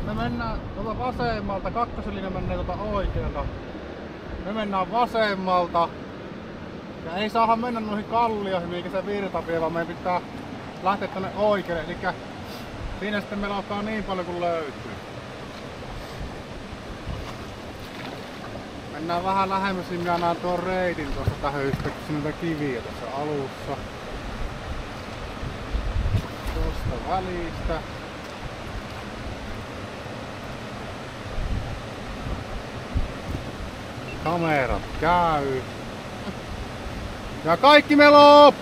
me mennään tuolta vasemmalta, kakkoslinja menee tuolta oikealta. Me mennään vasemmalta. Ja ei saada mennä noihin kallioihin, mikä se virta vie, vaan meidän pitää lähteä tänne oikealle. Elikkä siinä sitten meillä alkaa niin paljon kuin löytyy. Mennään vähän lähemmäs, niin minä näen tuon reitin tuossa tähän yhtäkkiä näitä kiviä tässä alussa. Tuosta välistä. Kamerat käy. Ja kaikki meloo!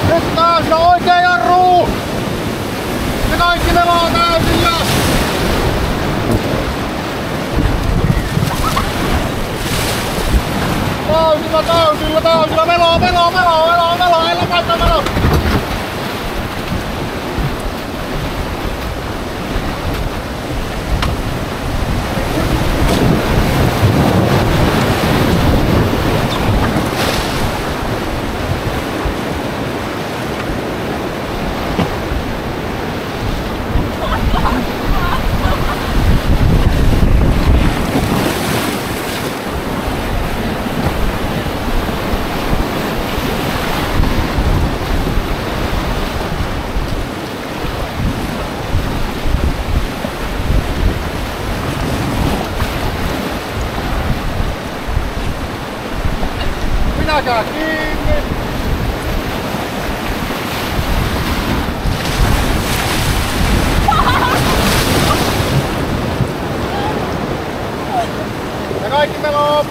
Nyt taas on oikea jarru! Ja kaikki meloo täysin ja... Täysillä, meloo, ei lopeta meloo! Minäkään kiinni! Ja kaikki meloo!